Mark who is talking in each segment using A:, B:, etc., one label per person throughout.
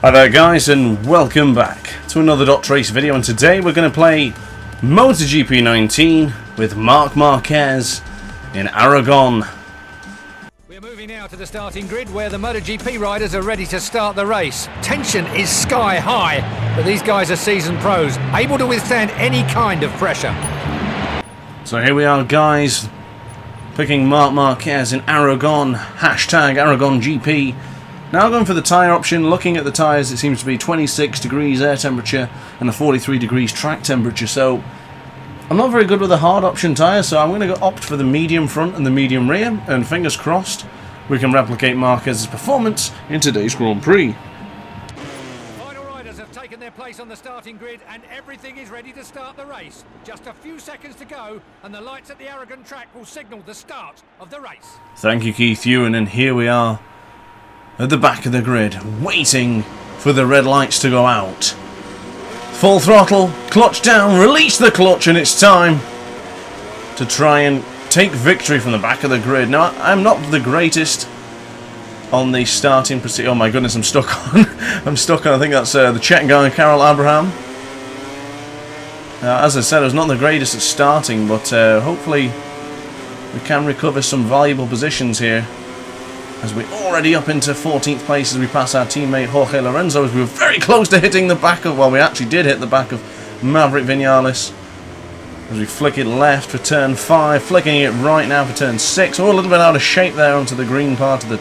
A: Hi there guys, and welcome back to another Dot Race video, and today we're going to play MotoGP 19 with Marc Marquez in Aragon.
B: We're moving now to the starting grid where the MotoGP riders are ready to start the race. Tension is sky high, but these guys are seasoned pros, able to withstand any kind of pressure.
A: So here we are guys, picking Marc Marquez in Aragon, hashtag Aragon GP. Now going for the tyre option. Looking at the tyres, it seems to be 26 degrees air temperature and a 43 degrees track temperature, so I'm not very good with the hard option tyre, so I'm going to opt for the medium front and the medium rear, and fingers crossed we can replicate Marquez's performance in today's Grand Prix.
B: Final riders have taken their place on the starting grid and everything is ready to start the race. Just a few seconds to go and the lights at the Aragon track will signal the start of the race.
A: Thank you, Keith Ewan, and here we are at the back of the grid, waiting for the red lights to go out. Full throttle, clutch down, release the clutch, and it's time to try and take victory from the back of the grid. Now, I'm not the greatest on the starting procedure. Oh my goodness, I'm stuck on. I'm stuck on. I think that's the Czech guy, Karel Abraham. As I said, I was not the greatest at starting, but hopefully we can recover some valuable positions here, as we're already up into 14th place as we pass our teammate Jorge Lorenzo, as we were very close to hitting the back of, well, we actually did hit the back of Maverick Vinales. As we flick it left for turn 5, flicking it right now for turn 6. We're a little bit out of shape there onto the green part of the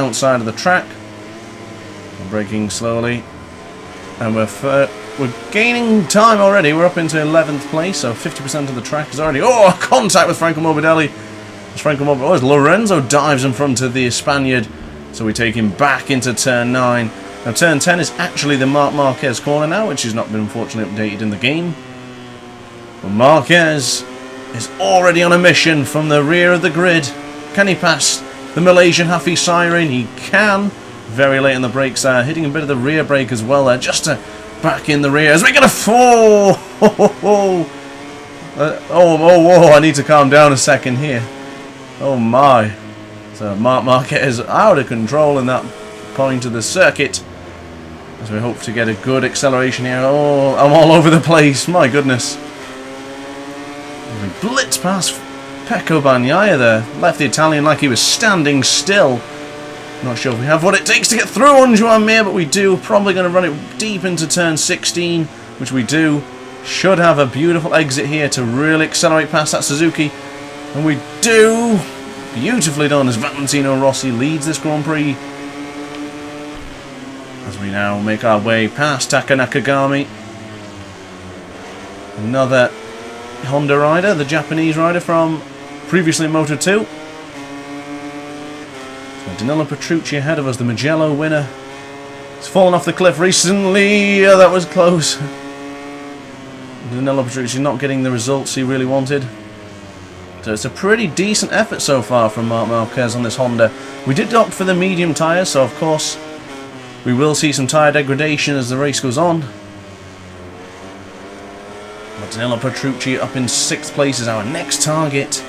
A: outside of the track. We're braking slowly, and we're gaining time already. We're up into 11th place, so 50% of the track is already... Oh, contact with Franco Morbidelli. As Lorenzo dives in front of the Spaniard, so we take him back into turn 9. Now turn 10 is actually the Marc Marquez corner now, which has not been unfortunately updated in the game. But Marquez is already on a mission from the rear of the grid. Can he pass the Malaysian Hafiz Siren? He can. Very late on the brakes there, hitting a bit of the rear brake as well there, just to back in the rear as we get a fall. Whoa, I need to calm down a second here. Oh my. So Marc Marquez out of control in that point of the circuit, as we hope to get a good acceleration here. Oh, I'm all over the place, my goodness. We blitz past Pecco Bagnaia there. Left the Italian like he was standing still. Not sure if we have what it takes to get through on Joan Mir, but we do. Probably going to run it deep into turn 16, which we do. Should have a beautiful exit here to really accelerate past that Suzuki. And we do. Beautifully done as Valentino Rossi leads this Grand Prix. As we now make our way past Taka Nakagami. Another Honda rider, the Japanese rider from previously Moto2. So Danilo Petrucci ahead of us, the Mugello winner. He's fallen off the cliff recently. Yeah, that was close. Danilo Petrucci not getting the results he really wanted. So it's a pretty decent effort so far from Marc Marquez on this Honda. We did opt for the medium tyres, so of course we will see some tyre degradation as the race goes on. But Danilo Petrucci up in 6th place is our next target,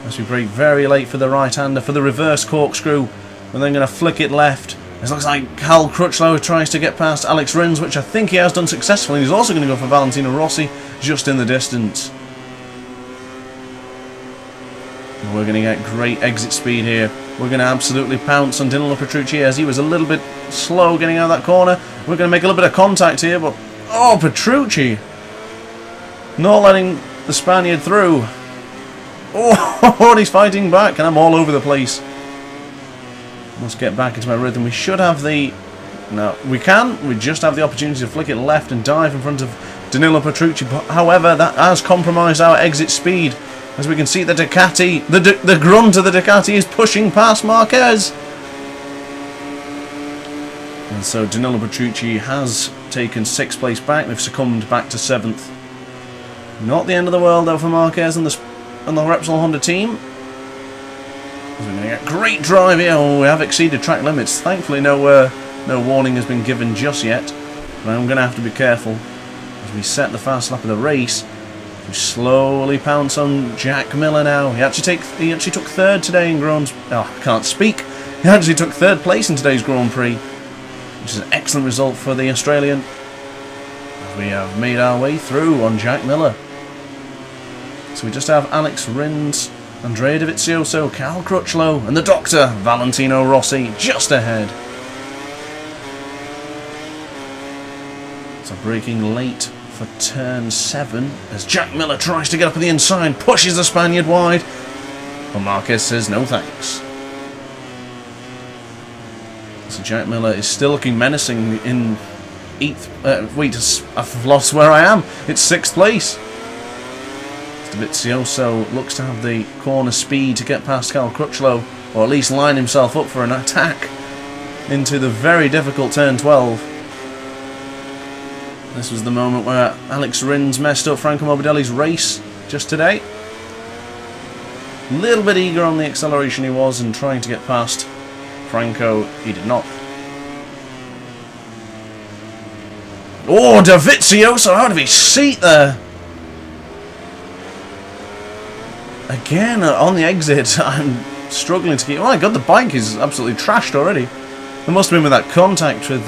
A: as we brake very late for the right-hander for the reverse corkscrew. We're then going to flick it left. It looks like Hal Crutchlow tries to get past Alex Rins, which I think he has done successfully. He's also going to go for Valentino Rossi just in the distance. We're going to get great exit speed here. We're going to absolutely pounce on Danilo Petrucci as he was a little bit slow getting out of that corner. We're going to make a little bit of contact here, but... Oh, Petrucci! Not letting the Spaniard through. Oh, he's fighting back, and I'm all over the place. Let's get back into my rhythm. We should have the... No, we can. We just have the opportunity to flick it left and dive in front of Danilo Petrucci. But, however, that has compromised our exit speed. As we can see, the Ducati, the grunt of the Ducati is pushing past Marquez. And so Danilo Petrucci has taken 6th place back. They've succumbed back to 7th. Not the end of the world, though, for Marquez and the Repsol Honda team. We're going to get great drive here. Oh, we have exceeded track limits. Thankfully, no warning has been given just yet. But I'm going to have to be careful as we set the fast lap of the race. We slowly pounce on Jack Miller now. He actually took 3rd today in Grand... Oh, I can't speak. He actually took 3rd place in today's Grand Prix. which is an excellent result for the Australian. As we have made our way through on Jack Miller. So we just have Alex Rins, Andrea Dovizioso, Cal Crutchlow, and the Doctor, Valentino Rossi, just ahead. So braking late for turn 7 as Jack Miller tries to get up on the inside, pushes the Spaniard wide, but Marquez says no thanks. So Jack Miller is still looking menacing in 8th. Wait, I've lost where I am. It's 6th place. Dovizioso looks to have the corner speed to get past Cal Crutchlow, or at least line himself up for an attack into the very difficult turn 12. This was the moment where Alex Rins messed up Franco Morbidelli's race just today. A little bit eager on the acceleration he was and trying to get past Franco, he did not. Oh, Dovizioso out of his seat there. Again, on the exit, I'm struggling to keep... Oh my god, the bike is absolutely trashed already. There must have been with that contact with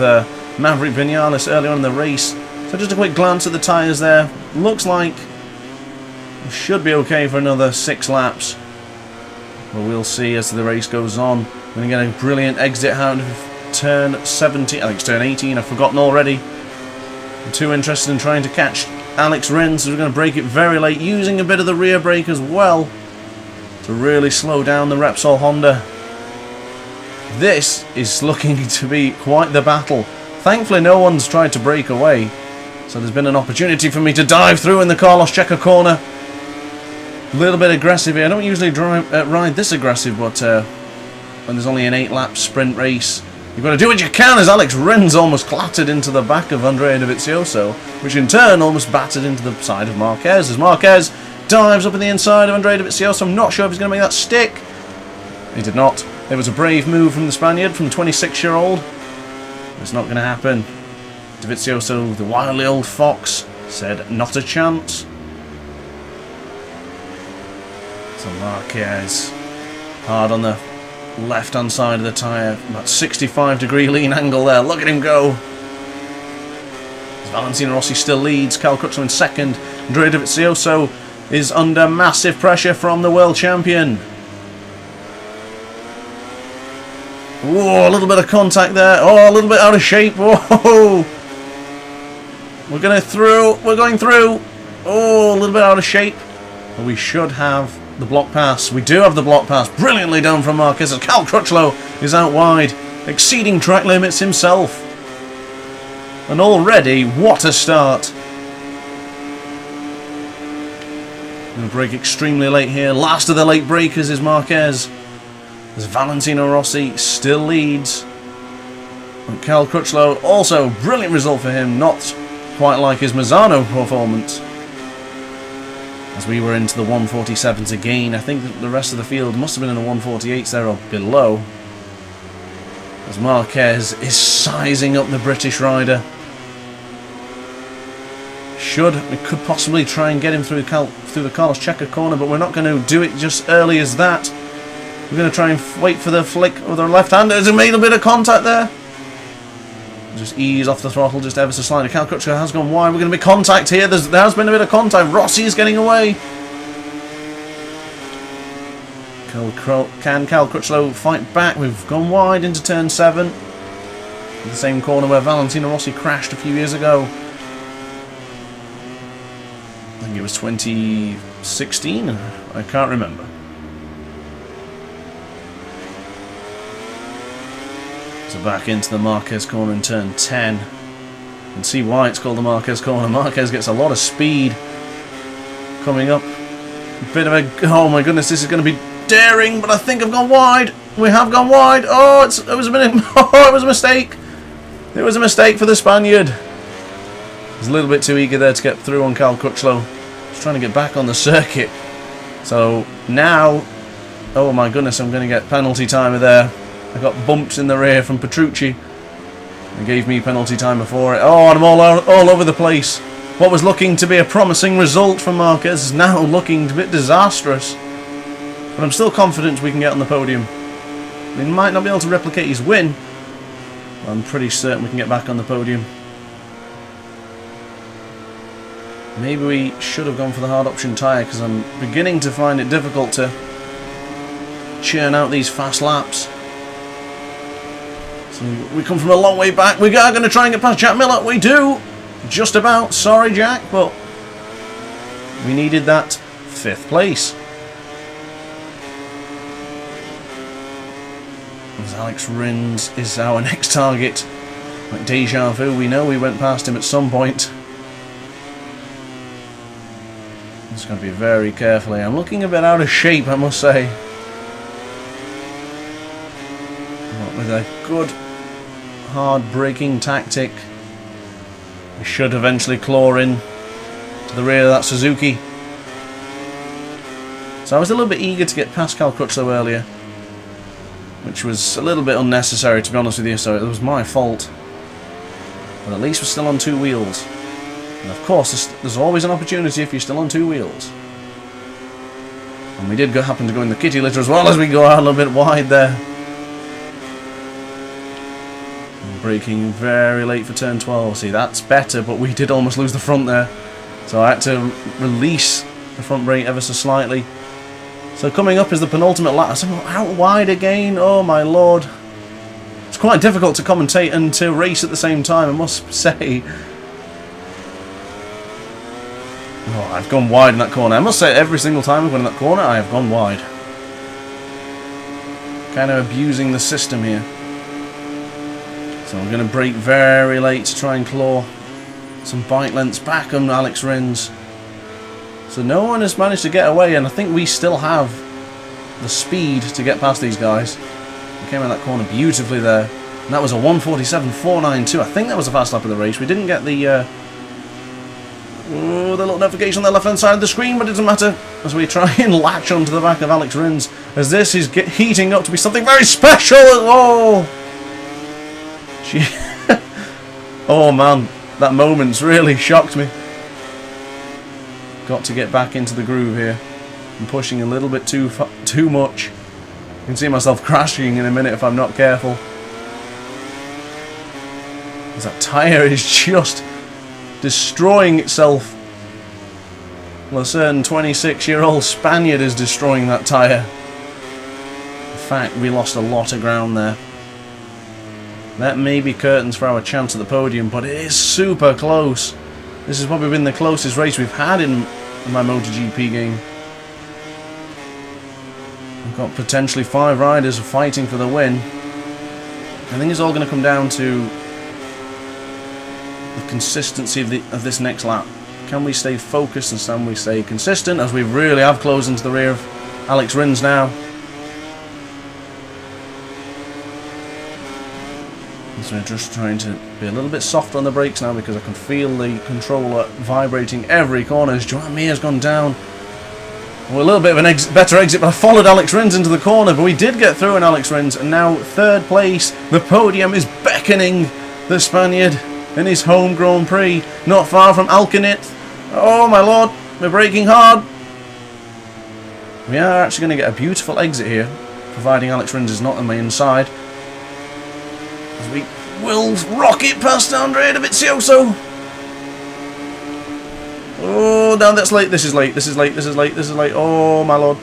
A: Maverick Vinales earlier on in the race. So just a quick glance at the tyres there. Looks like we should be okay for another 6 laps. But we'll see as the race goes on. We're going to get a brilliant exit out of turn 17. I think it's turn 18. I've forgotten already. I'm too interested in trying to catch Alex Rins, so we're going to brake it very late, using a bit of the rear brake as well to really slow down the Repsol Honda. This is looking to be quite the battle. Thankfully no one's tried to break away, so there's been an opportunity for me to dive through in the Carlos Checa corner. A little bit aggressive here. I don't usually ride this aggressive, but when there's only an 8-lap sprint race, you've got to do what you can, as Alex Rins almost clattered into the back of Andrea Dovizioso, which in turn almost battered into the side of Marquez, as Marquez dives up in the inside of Andrea Dovizioso. I'm not sure if he's going to make that stick. He did not. It was a brave move from the Spaniard, from 26-year-old. It's not going to happen. Dovizioso, the wily old fox, said not a chance. So Marquez, hard on the left-hand side of the tyre, about 65-degree lean angle there. Look at him go. Valentino Rossi still leads. Cal Crutchlow in second. Andrea Dovizioso is under massive pressure from the world champion. Whoa, a little bit of contact there. Oh, a little bit out of shape. Whoa. We're going through. Oh, a little bit out of shape. But we should have the block pass. We do have the block pass. Brilliantly done from Marquez. As Cal Crutchlow is out wide, exceeding track limits himself. And already, what a start. Going to brake extremely late here. Last of the late breakers is Marquez, as Valentino Rossi still leads. And Cal Crutchlow, also brilliant result for him. Not quite like his Mazzano performance. As we were into the 147s again, I think that the rest of the field must have been in the 148s there or below. As Marquez is sizing up the British rider. We could possibly try and get him through the Carlos Checa corner, but we're not going to do it just early as that. We're going to try and wait for the flick of the left hand. There's made a bit of contact there. Just ease off the throttle just ever so slightly. Cal Crutchlow has gone wide. We're going to be contact here. There has been a bit of contact. Rossi is getting away. Can Cal Crutchlow fight back? We've gone wide into turn 7. The same corner where Valentino Rossi crashed a few years ago. I think it was 2016. I can't remember. So back into the Marquez corner in turn 10. You can see why it's called the Marquez corner. Marquez gets a lot of speed coming up. A bit of a... Oh my goodness, this is going to be daring, but I think I've gone wide. We have gone wide. Oh, it was a minute. Oh, it was a mistake. It was a mistake for the Spaniard. He's a little bit too eager there to get through on Cal Crutchlow. He's trying to get back on the circuit. So now... Oh my goodness, I'm going to get penalty timer there. I got bumps in the rear from Petrucci. They gave me penalty time before it. Oh, and I'm all over the place. What was looking to be a promising result from Marquez is now looking a bit disastrous. But I'm still confident we can get on the podium. We might not be able to replicate his win, I'm pretty certain we can get back on the podium. Maybe we should have gone for the hard option tyre, because I'm beginning to find it difficult to churn out these fast laps. So we come from a long way back. We are going to try and get past Jack Miller. We do! Just about. Sorry, Jack, but we needed that 5th place. As Alex Rins is our next target. Like deja vu, we know we went past him at some point. Just got to be very careful here. I'm looking a bit out of shape, I must say. But with a good hard braking tactic, we should eventually claw in to the rear of that Suzuki. So I was a little bit eager to get past Cal Crutchlow earlier, which was a little bit unnecessary, to be honest with you, so it was my fault. But at least we're still on 2 wheels. And of course, there's always an opportunity if you're still on 2 wheels. And we did happen to go in the kitty litter as well as we go out a little bit wide there. Braking very late for turn 12. See, that's better, but we did almost lose the front there. So I had to release the front brake ever so slightly. So coming up is the penultimate lap. I'm out wide again. Oh my lord. It's quite difficult to commentate and to race at the same time, I must say. Oh, I've gone wide in that corner. I must say, every single time I've gone in that corner, I have gone wide. Kind of abusing the system here. So I'm going to brake very late to try and claw some bike lengths back on Alex Rins. So no one has managed to get away, and I think we still have the speed to get past these guys. We came out that corner beautifully there. And that was a 1:47.492. I think that was the fast lap of the race. We didn't get the little notification on the left-hand side of the screen, but it doesn't matter as we try and latch onto the back of Alex Rins, as this is heating up to be something very special. Oh! Oh man, that moment's really shocked me. Got to get back into the groove here. I'm pushing a little bit too much. I can see myself crashing in a minute if I'm not careful. As that tyre is just destroying itself. Well, a certain 26-year-old Spaniard is destroying that tyre. In fact, we lost a lot of ground there. That may be curtains for our chance at the podium, but it is super close. This has probably been the closest race we've had in my MotoGP game. We've got potentially 5 riders fighting for the win. I think it's all going to come down to the consistency of this next lap. Can we stay focused and can we stay consistent, as we really have closed into the rear of Alex Rins now. So I'm just trying to be a little bit softer on the brakes now, because I can feel the controller vibrating every corner. As Joan Mir has gone down. Well, a little bit of a better exit, but I followed Alex Rins into the corner, but we did get through in Alex Rins, and now 3rd place. The podium is beckoning the Spaniard in his home Grand Prix, not far from Alcanit. Oh my lord, we're braking hard. We are actually going to get a beautiful exit here, providing Alex Rins is not on my inside. As we will rocket past Andrea Dovizioso. Oh, no, that's late. This is late. This is late. This is late. This is late. Oh, my lord.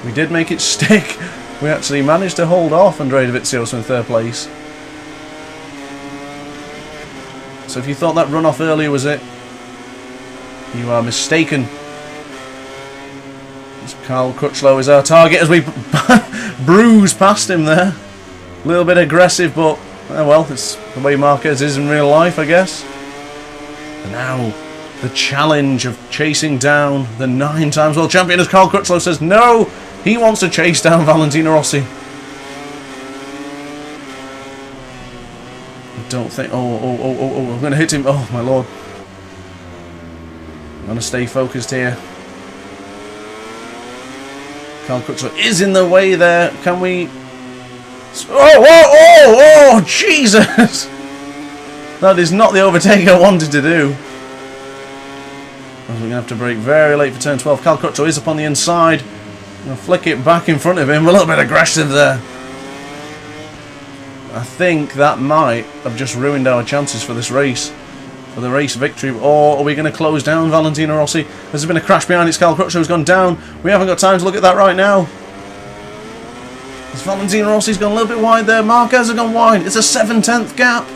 A: We did make it stick. We actually managed to hold off Andrea Dovizioso in 3rd place. So if you thought that runoff earlier was it, you are mistaken. Cal Crutchlow is our target as we bruise past him there. A little bit aggressive, but well, it's the way Marquez is in real life, I guess. And now the challenge of chasing down the 9 times world champion, as Cal Crutchlow says no, he wants to chase down Valentino Rossi. I don't think. Oh, I'm going to hit him. Oh my lord. I'm going to stay focused here. Cal Crutchlow is in the way there. Can we? Oh, Jesus! That is not the overtake I wanted to do. We're going to have to brake very late for turn 12. Cal Crutchlow is up on the inside. I'm going to flick it back in front of him. A little bit aggressive there. I think that might have just ruined our chances for this race. For the race victory. Or are we going to close down Valentino Rossi? There's been a crash behind it. Cal Crutchlow has gone down. We haven't got time to look at that right now. As Valentino Rossi's gone a little bit wide there. Marquez has gone wide. It's a 7/10 gap.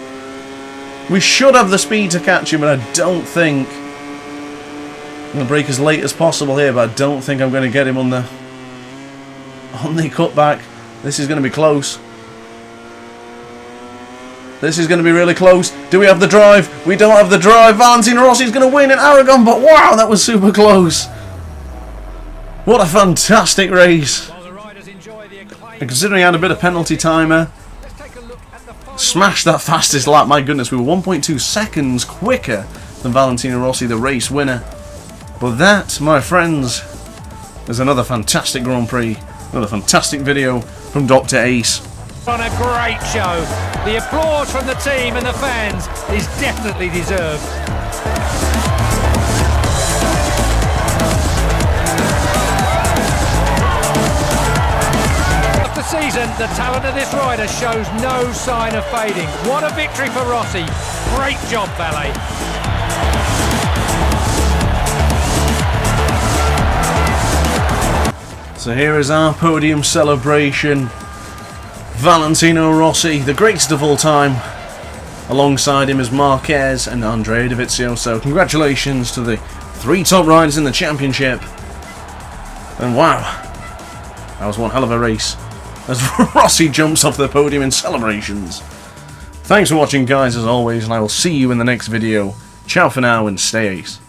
A: We should have the speed to catch him, but I don't think... I'm going to brake as late as possible here, but I don't think I'm going to get him on the cutback. This is going to be close. This is going to be really close. Do we have the drive? We don't have the drive. Valentino Rossi's going to win in Aragon, but wow, that was super close. What a fantastic race. And considering he had a bit of penalty timer, smashed that fastest lap. My goodness, we were 1.2 seconds quicker than Valentino Rossi, the race winner. But that, my friends, is another fantastic Grand Prix. Another fantastic video from Dr. Ace.
B: On a great show. The applause from the team and the fans is definitely deserved. After season, the talent of this rider shows no sign of fading. What a victory for Rossi. Great job, Valet.
A: So here is our podium celebration. Valentino Rossi, the greatest of all time. Alongside him is Marquez and Andrea Dovizioso. Congratulations to the 3 top riders in the championship. And wow, that was one hell of a race. As Rossi jumps off the podium in celebrations. Thanks for watching, guys, as always, and I will see you in the next video. Ciao for now and stay ace.